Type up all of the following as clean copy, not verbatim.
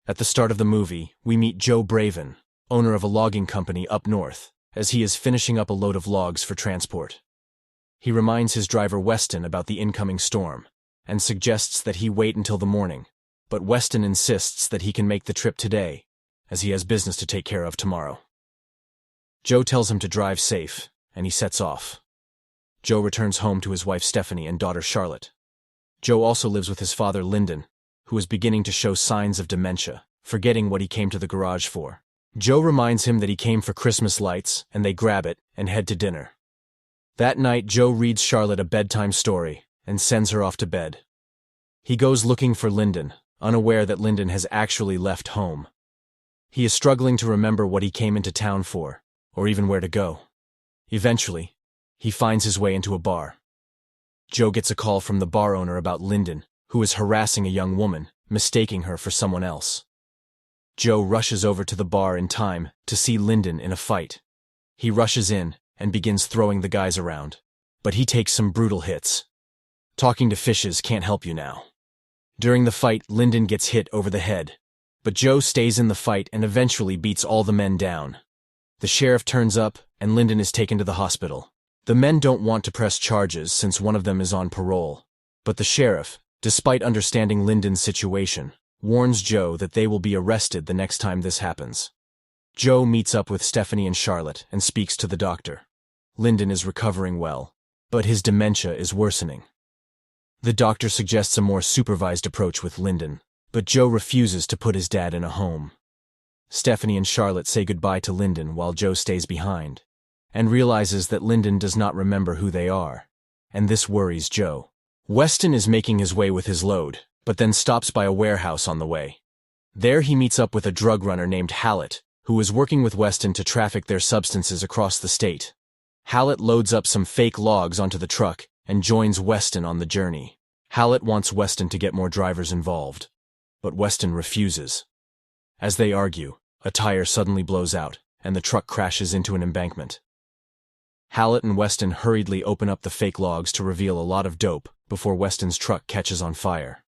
At the start of the movie, we meet Joe Braven, owner of a logging company up north, as he is finishing up a load of logs for transport. He reminds his driver Weston about the incoming storm, and suggests that he wait until the morning, but Weston insists that he can make the trip today, as he has business to take care of tomorrow. Joe tells him to drive safe, and he sets off. Joe returns home to his wife Stephanie and daughter Charlotte. Joe also lives with his father Lyndon, who is beginning to show signs of dementia, forgetting what he came to the garage for. Joe reminds him that he came for Christmas lights, and they grab it and head to dinner. That night, Joe reads Charlotte a bedtime story and sends her off to bed. He goes looking for Lyndon, unaware that Lyndon has actually left home. He is struggling to remember what he came into town for, or even where to go. Eventually, he finds his way into a bar. Joe gets a call from the bar owner about Lyndon, who is harassing a young woman, mistaking her for someone else. Joe rushes over to the bar in time to see Lyndon in a fight. He rushes in and begins throwing the guys around, but he takes some brutal hits. Talking to fishes can't help you now. During the fight, Lyndon gets hit over the head, but Joe stays in the fight and eventually beats all the men down. The sheriff turns up, and Lyndon is taken to the hospital. The men don't want to press charges since one of them is on parole, but the sheriff, despite understanding Lyndon's situation, warns Joe that they will be arrested the next time this happens. Joe meets up with Stephanie and Charlotte and speaks to the doctor. Lyndon is recovering well, but his dementia is worsening. The doctor suggests a more supervised approach with Lyndon, but Joe refuses to put his dad in a home. Stephanie and Charlotte say goodbye to Lyndon while Joe stays behind, and realizes that Lyndon does not remember who they are, and this worries Joe. Weston is making his way with his load, but then stops by a warehouse on the way. There he meets up with a drug runner named Hallett, who is working with Weston to traffic their substances across the state. Hallett loads up some fake logs onto the truck and joins Weston on the journey. Hallett wants Weston to get more drivers involved, but Weston refuses. As they argue, a tire suddenly blows out, and the truck crashes into an embankment. Hallett and Weston hurriedly open up the fake logs to reveal a lot of dope before Weston's truck catches on fire.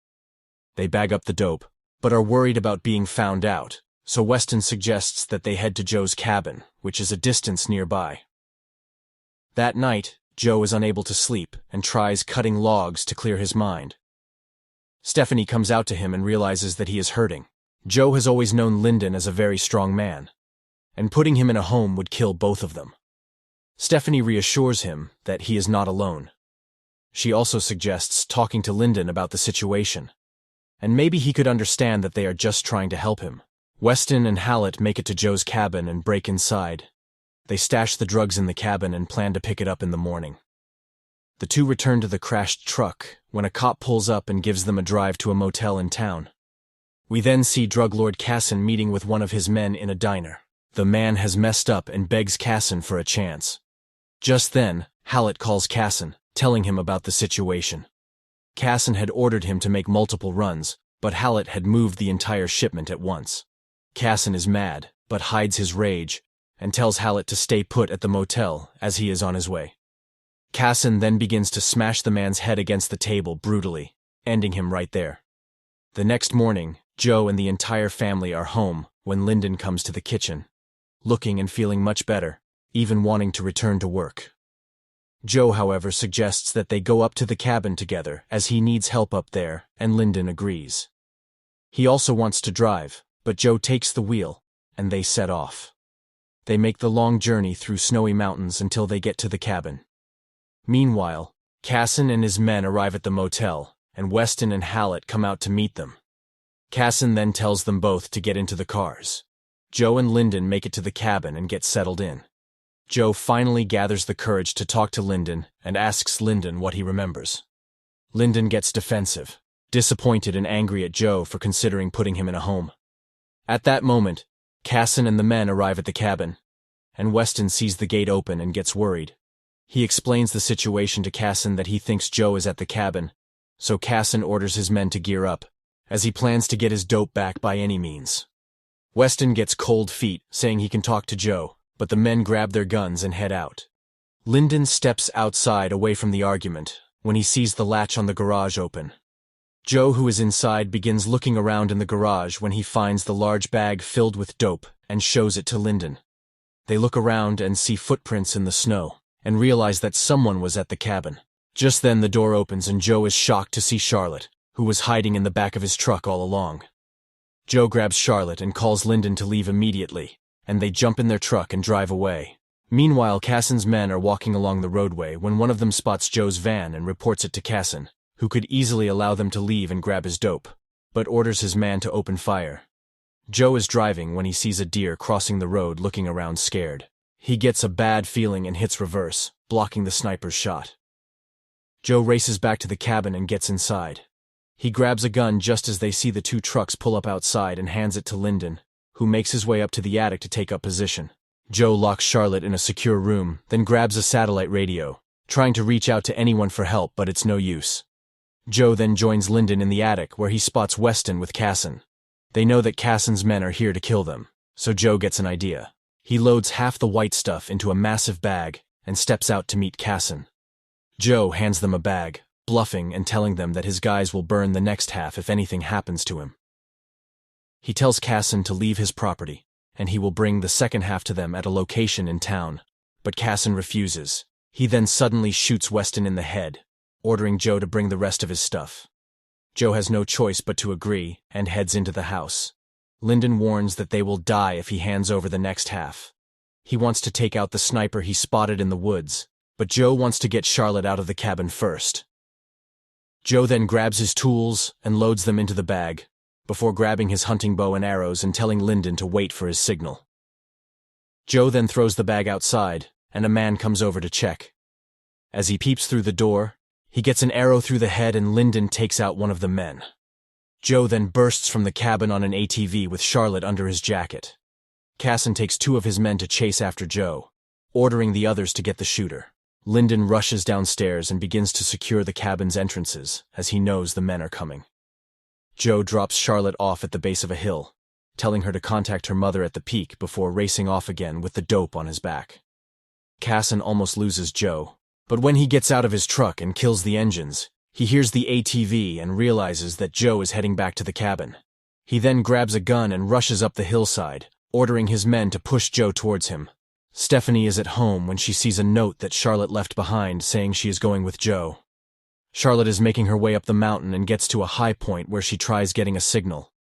They bag up the dope, but are worried about being found out, so Weston suggests that they head to Joe's cabin, which is a distance nearby. That night, Joe is unable to sleep and tries cutting logs to clear his mind. Stephanie comes out to him and realizes that he is hurting. Joe has always known Lyndon as a very strong man, and putting him in a home would kill both of them. Stephanie reassures him that he is not alone. She also suggests talking to Lyndon about the situation, and maybe he could understand that they are just trying to help him. Weston and Hallett make it to Joe's cabin and break inside. They stash the drugs in the cabin and plan to pick it up in the morning. The two return to the crashed truck when a cop pulls up and gives them a drive to a motel in town. We then see drug lord Casson meeting with one of his men in a diner. The man has messed up and begs Casson for a chance. Just then, Hallett calls Casson, telling him about the situation. Casson had ordered him to make multiple runs, but Hallett had moved the entire shipment at once. Casson is mad, but hides his rage, and tells Hallett to stay put at the motel as he is on his way. Casson then begins to smash the man's head against the table brutally, ending him right there. The next morning, Joe and the entire family are home when Lyndon comes to the kitchen, looking and feeling much better, even wanting to return to work. Joe, however, suggests that they go up to the cabin together as he needs help up there, and Lyndon agrees. He also wants to drive, but Joe takes the wheel, and they set off. They make the long journey through snowy mountains until they get to the cabin. Meanwhile, Casson and his men arrive at the motel, and Weston and Hallett come out to meet them. Casson then tells them both to get into the cars. Joe and Lyndon make it to the cabin and get settled in. Joe finally gathers the courage to talk to Lyndon and asks Lyndon what he remembers. Lyndon gets defensive, disappointed and angry at Joe for considering putting him in a home. At that moment, Casson and the men arrive at the cabin, and Weston sees the gate open and gets worried. He explains the situation to Casson that he thinks Joe is at the cabin, so Casson orders his men to gear up, as he plans to get his dope back by any means. Weston gets cold feet, saying he can talk to Joe, but the men grab their guns and head out. Lyndon steps outside away from the argument when he sees the latch on the garage open. Joe, who is inside, begins looking around in the garage when he finds the large bag filled with dope and shows it to Lyndon. They look around and see footprints in the snow and realize that someone was at the cabin. Just then the door opens and Joe is shocked to see Charlotte, who was hiding in the back of his truck all along. Joe grabs Charlotte and calls Lyndon to leave immediately, and they jump in their truck and drive away. Meanwhile, Casson's men are walking along the roadway when one of them spots Joe's van and reports it to Casson, who could easily allow them to leave and grab his dope, but orders his man to open fire. Joe is driving when he sees a deer crossing the road, looking around scared. He gets a bad feeling and hits reverse, blocking the sniper's shot. Joe races back to the cabin and gets inside. He grabs a gun just as they see the two trucks pull up outside and hands it to Lyndon, who makes his way up to the attic to take up position. Joe locks Charlotte in a secure room, then grabs a satellite radio, trying to reach out to anyone for help, but it's no use. Joe then joins Lyndon in the attic where he spots Weston with Casson. They know that Casson's men are here to kill them, so Joe gets an idea. He loads half the white stuff into a massive bag and steps out to meet Casson. Joe hands them a bag, bluffing and telling them that his guys will burn the next half if anything happens to him. He tells Casson to leave his property, and he will bring the second half to them at a location in town, but Casson refuses. He then suddenly shoots Weston in the head, ordering Joe to bring the rest of his stuff. Joe has no choice but to agree and heads into the house. Lyndon warns that they will die if he hands over the next half. He wants to take out the sniper he spotted in the woods, but Joe wants to get Charlotte out of the cabin first. Joe then grabs his tools and loads them into the bag, before grabbing his hunting bow and arrows and telling Lyndon to wait for his signal. Joe then throws the bag outside, and a man comes over to check. As he peeps through the door, he gets an arrow through the head and Lyndon takes out one of the men. Joe then bursts from the cabin on an ATV with Charlotte under his jacket. Casson takes two of his men to chase after Joe, ordering the others to get the shooter. Lyndon rushes downstairs and begins to secure the cabin's entrances, as he knows the men are coming. Joe drops Charlotte off at the base of a hill, telling her to contact her mother at the peak before racing off again with the dope on his back. Casson almost loses Joe, but when he gets out of his truck and kills the engines, he hears the ATV and realizes that Joe is heading back to the cabin. He then grabs a gun and rushes up the hillside, ordering his men to push Joe towards him. Stephanie is at home when she sees a note that Charlotte left behind saying she is going with Joe. Charlotte is making her way up the mountain and gets to a high point where she tries getting a signal.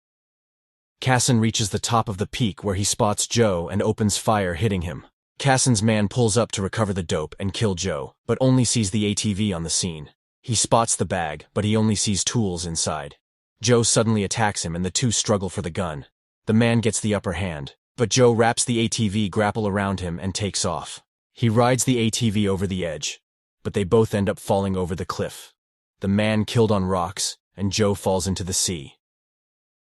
Casson reaches the top of the peak where he spots Joe and opens fire, hitting him. Casson's man pulls up to recover the dope and kill Joe, but only sees the ATV on the scene. He spots the bag, but he only sees tools inside. Joe suddenly attacks him and the two struggle for the gun. The man gets the upper hand, but Joe wraps the ATV grapple around him and takes off. He rides the ATV over the edge, but they both end up falling over the cliff. The man killed on rocks, and Joe falls into the sea.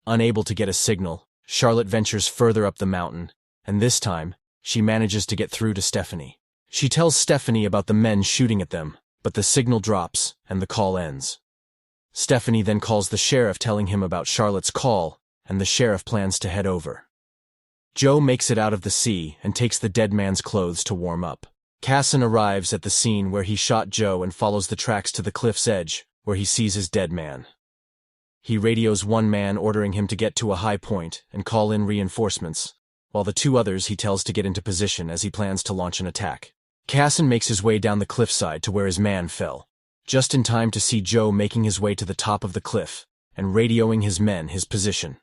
Unable to get a signal, Charlotte ventures further up the mountain, and this time, she manages to get through to Stephanie. She tells Stephanie about the men shooting at them, but the signal drops and the call ends. Stephanie then calls the sheriff, telling him about Charlotte's call, and the sheriff plans to head over. Joe makes it out of the sea and takes the dead man's clothes to warm up. Casson arrives at the scene where he shot Joe and follows the tracks to the cliff's edge, where he sees his dead man. He radios one man, ordering him to get to a high point and call in reinforcements, while the two others he tells to get into position as he plans to launch an attack. Casson makes his way down the cliffside to where his man fell, just in time to see Joe making his way to the top of the cliff and radioing his men his position.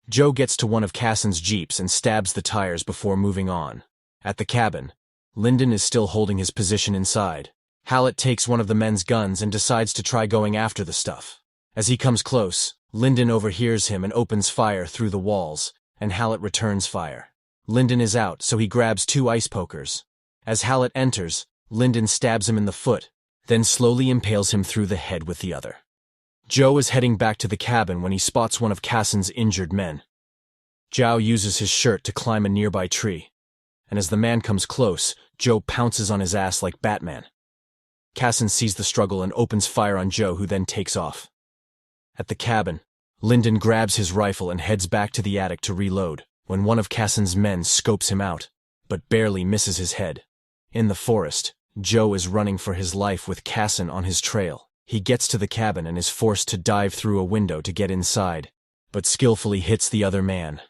Joe gets to one of Casson's jeeps and stabs the tires before moving on. At the cabin, Lyndon is still holding his position inside. Hallett takes one of the men's guns and decides to try going after the stuff. As he comes close, Lyndon overhears him and opens fire through the walls, and Hallett returns fire. Lyndon is out, so he grabs two ice pokers. As Hallett enters, Lyndon stabs him in the foot, then slowly impales him through the head with the other. Joe is heading back to the cabin when he spots one of Casson's injured men. Joe uses his shirt to climb a nearby tree, and as the man comes close, Joe pounces on his ass like Batman. Casson sees the struggle and opens fire on Joe, who then takes off. At the cabin, Lyndon grabs his rifle and heads back to the attic to reload, when one of Casson's men scopes him out, but barely misses his head. In the forest, Joe is running for his life with Casson on his trail. He gets to the cabin and is forced to dive through a window to get inside, but skillfully hits the other man.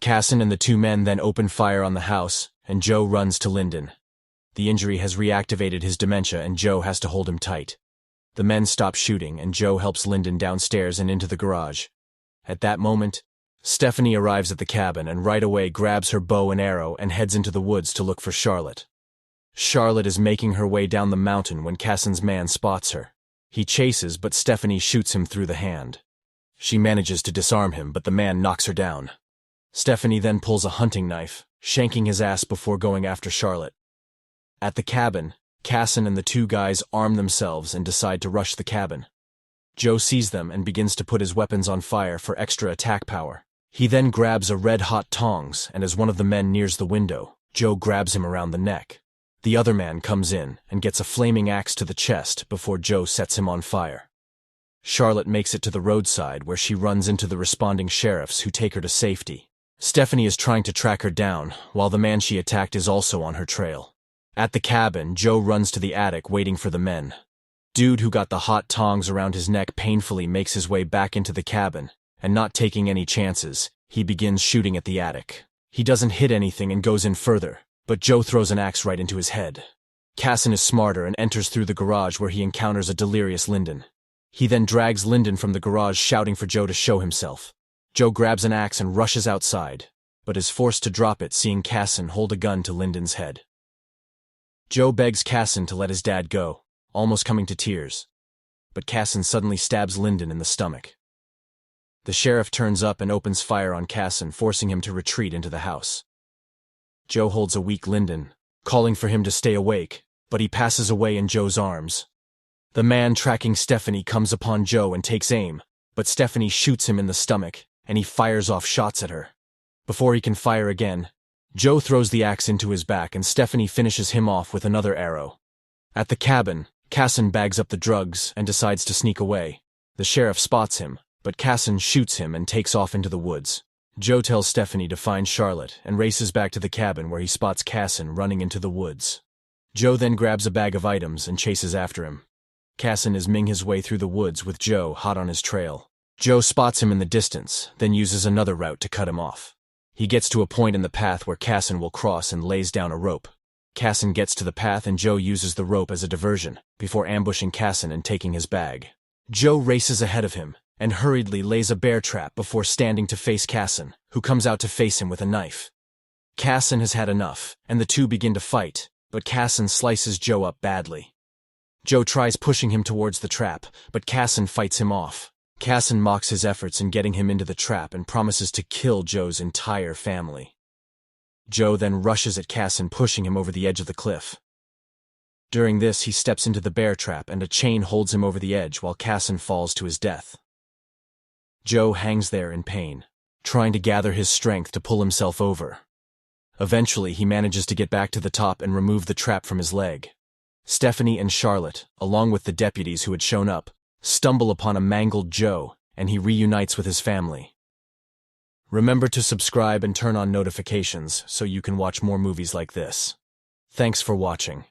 Casson and the two men then open fire on the house, and Joe runs to Lyndon. The injury has reactivated his dementia and Joe has to hold him tight. The men stop shooting and Joe helps Lyndon downstairs and into the garage. At that moment, Stephanie arrives at the cabin and right away grabs her bow and arrow and heads into the woods to look for Charlotte. Charlotte is making her way down the mountain when Casson's man spots her. He chases, but Stephanie shoots him through the hand. She manages to disarm him, but the man knocks her down. Stephanie then pulls a hunting knife, shanking his ass before going after Charlotte. At the cabin, Casson and the two guys arm themselves and decide to rush the cabin. Joe sees them and begins to put his weapons on fire for extra attack power. He then grabs a red-hot tongs, and as one of the men nears the window, Joe grabs him around the neck. The other man comes in and gets a flaming axe to the chest before Joe sets him on fire. Charlotte makes it to the roadside where she runs into the responding sheriffs who take her to safety. Stephanie is trying to track her down, while the man she attacked is also on her trail. At the cabin, Joe runs to the attic waiting for the men. Dude who got the hot tongs around his neck painfully makes his way back into the cabin, and not taking any chances, he begins shooting at the attic. He doesn't hit anything and goes in further, but Joe throws an axe right into his head. Casson is smarter and enters through the garage where he encounters a delirious Lyndon. He then drags Lyndon from the garage shouting for Joe to show himself. Joe grabs an axe and rushes outside, but is forced to drop it seeing Casson hold a gun to Lyndon's head. Joe begs Casson to let his dad go, almost coming to tears, but Casson suddenly stabs Lyndon in the stomach. The sheriff turns up and opens fire on Casson, forcing him to retreat into the house. Joe holds a weak Lyndon, calling for him to stay awake, but he passes away in Joe's arms. The man tracking Stephanie comes upon Joe and takes aim, but Stephanie shoots him in the stomach, and he fires off shots at her. Before he can fire again, Joe throws the axe into his back and Stephanie finishes him off with another arrow. At the cabin, Casson bags up the drugs and decides to sneak away. The sheriff spots him, but Casson shoots him and takes off into the woods. Joe tells Stephanie to find Charlotte and races back to the cabin where he spots Casson running into the woods. Joe then grabs a bag of items and chases after him. Casson is ming his way through the woods with Joe hot on his trail. Joe spots him in the distance, then uses another route to cut him off. He gets to a point in the path where Casson will cross and lays down a rope. Casson gets to the path and Joe uses the rope as a diversion, before ambushing Casson and taking his bag. Joe races ahead of him, and hurriedly lays a bear trap before standing to face Casson, who comes out to face him with a knife. Casson has had enough, and the two begin to fight, but Casson slices Joe up badly. Joe tries pushing him towards the trap, but Casson fights him off. Casson mocks his efforts in getting him into the trap and promises to kill Joe's entire family. Joe then rushes at Casson, pushing him over the edge of the cliff. During this, he steps into the bear trap and a chain holds him over the edge while Casson falls to his death. Joe hangs there in pain, trying to gather his strength to pull himself over. Eventually, he manages to get back to the top and remove the trap from his leg. Stephanie and Charlotte, along with the deputies who had shown up, stumble upon a mangled Joe, and he reunites with his family. Remember to subscribe and turn on notifications so you can watch more movies like this. Thanks for watching.